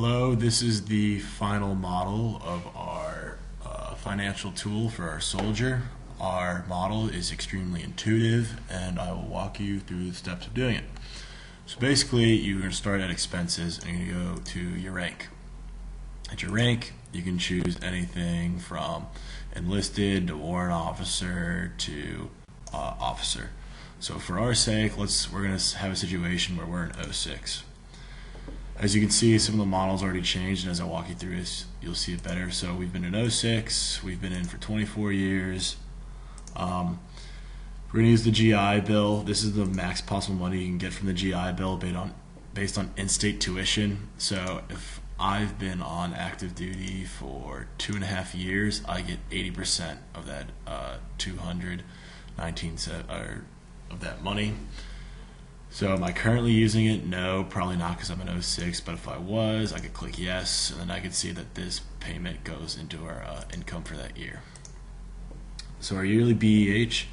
Hello, this is the final model of our financial tool for our soldier. Our model is extremely intuitive and I will walk you through the steps of doing it. So basically you're going to start at expenses and you're going to go to your rank. At your rank you can choose anything from enlisted to warrant officer to officer. So for our sake, we're going to have a situation where we're in 06. As you can see, some of the models already changed, and as I walk you through this, you'll see it better. So we've been in 06, we've been in for 24 years. We're going to use the GI Bill. This is the max possible money you can get from the GI Bill based on in-state tuition. So if I've been on active duty for 2.5 years, I get 80% of that 219 of that money. So am I currently using it? No, probably not, because I'm in 06, but if I was, I could click yes, and then I could see that this payment goes into our income for that year. So our yearly BEH,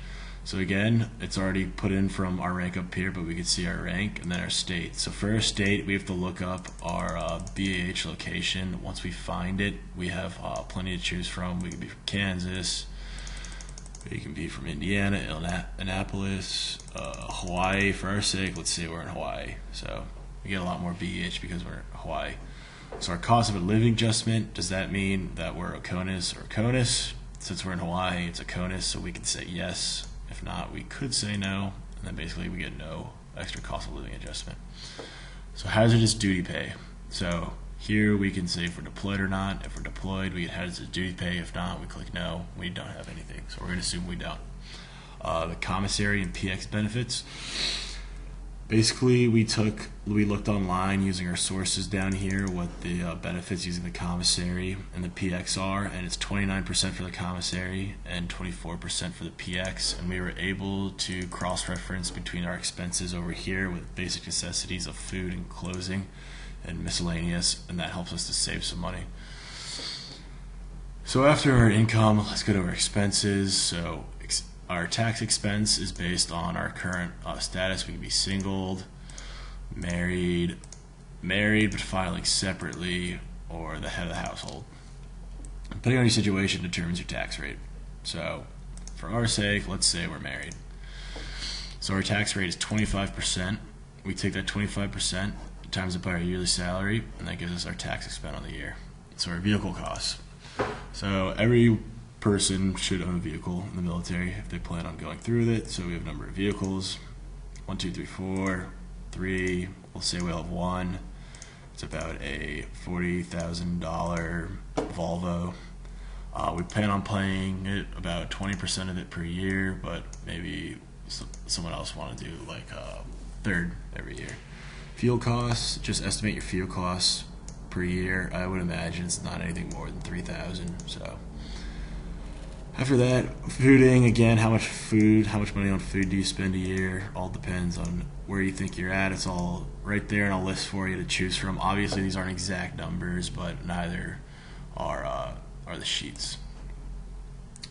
so again, it's already put in from our rank up here, but we can see our rank and then our state. So for our state, we have to look up our BEH location. Once we find it, we have plenty to choose from. We can be from Kansas, you can be from Indiana, Annapolis, Hawaii. For our sake, let's say we're in Hawaii. So we get a lot more BEH because we're in Hawaii. So our cost of a living adjustment, does that mean that we're Oconus or CONUS? Since we're in Hawaii, it's a CONUS, so we can say yes. If not, we could say no, and then basically we get no extra cost of living adjustment. So hazardous duty pay. So here we can say if we're deployed or not. If we're deployed, we get hazardous duty pay. If not, we click no. We don't have anything. So we're going to assume we don't. The commissary and PX benefits. Basically, we looked online using our sources down here what the benefits using the commissary and the PX are, and it's 29% for the commissary and 24% for the PX, and we were able to cross-reference between our expenses over here with basic necessities of food and clothing and miscellaneous, and that helps us to save some money. So after our income, let's go to our expenses. So our tax expense is based on our current status. We can be singled, married but filing separately, or the head of the household. Depending on your situation determines your tax rate. So for our sake, let's say we're married. So our tax rate is 25%. We take that 25%, times it by our yearly salary, and that gives us our tax expense on the year. So our vehicle costs. So every person should own a vehicle in the military if they plan on going through with it. So we have a number of vehicles, 1, 2, 3, 4, 3. We'll say we'll have one. It's about a $40,000 Volvo. We plan on paying it about 20% of it per year, but maybe someone else want to do like a third every year. Fuel costs, just estimate your fuel costs per year. I would imagine it's not anything more than $3,000. So after that, fooding, again, how much money on food do you spend a year? All depends on where you think you're at. It's all right there in a list for you to choose from. Obviously, these aren't exact numbers, but neither are the sheets.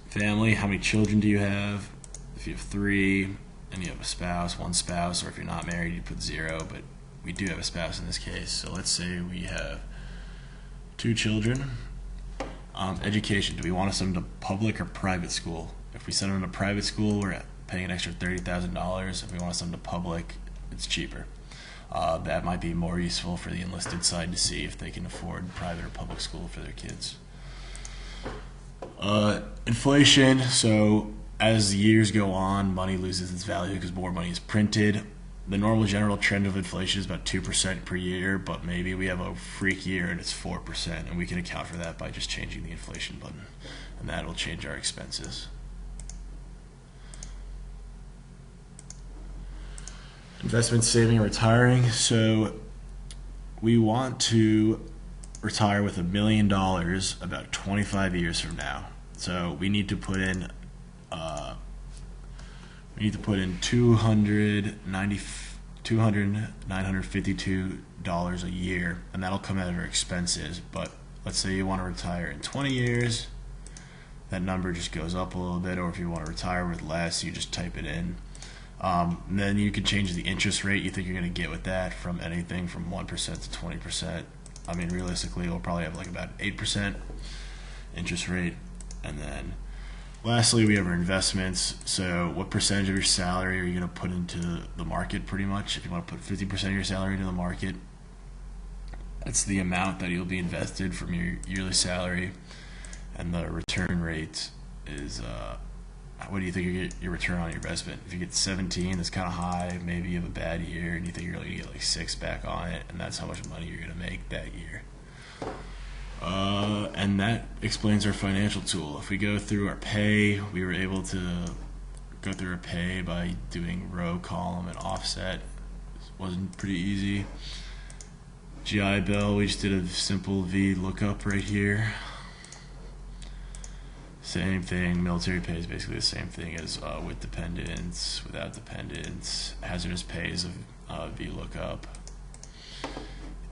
Family, how many children do you have? If you have 3 and you have a spouse, 1 spouse, or if you're not married, you put 0, but we do have a spouse in this case. So let's say we have 2 children. Education, do we want to send them to public or private school? If we send them to private school, we're paying an extra $30,000. If we want to send them to public, it's cheaper. That might be more useful for the enlisted side to see if they can afford private or public school for their kids. Inflation, so as the years go on, money loses its value because more money is printed. The normal general trend of inflation is about 2% per year, but maybe we have a freak year and it's 4%, and we can account for that by just changing the inflation button, and that will change our expenses. Investment, saving, and retiring. So we want to retire with $1 million about 25 years from now. So we need to put in $952 a year, and that'll come out of our expenses. But let's say you want to retire in 20 years, that number just goes up a little bit, or if you want to retire with less, you just type it in. And then you can change the interest rate you think you're going to get with that from anything from 1% to 20%. I mean, realistically, we'll probably have like about 8% interest rate. And then lastly, we have our investments. So what percentage of your salary are you going to put into the market pretty much? If you want to put 50% of your salary into the market, that's the amount that you'll be invested from your yearly salary. And the return rate is, what do you think you get your return on your investment? If you get 17, that's kind of high. Maybe you have a bad year and you think you're going to get like 6 back on it, and that's how much money you're going to make that year. And that explains our financial tool. If we go through our pay, we were able to go through our pay by doing row, column, and offset. It wasn't pretty easy. GI Bill, we just did a simple V lookup right here. Same thing. Military pay is basically the same thing as with dependents, without dependents. Hazardous pay is a VLOOKUP.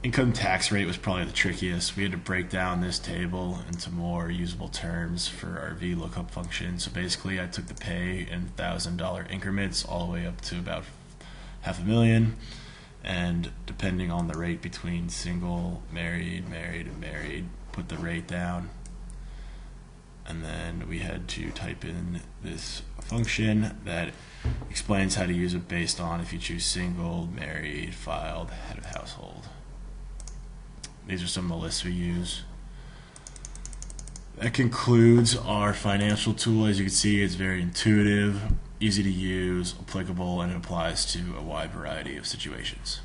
Income tax rate was probably the trickiest. We had to break down this table into more usable terms for our VLOOKUP function. So basically, I took the pay in $1,000 increments all the way up to about $500,000, and depending on the rate between single, married, and married, put the rate down. And then we had to type in this function that explains how to use it based on if you choose single, married, filed, head of household. These are some of the lists we use. That concludes our financial tool. As you can see, it's very intuitive, easy to use, applicable, and it applies to a wide variety of situations.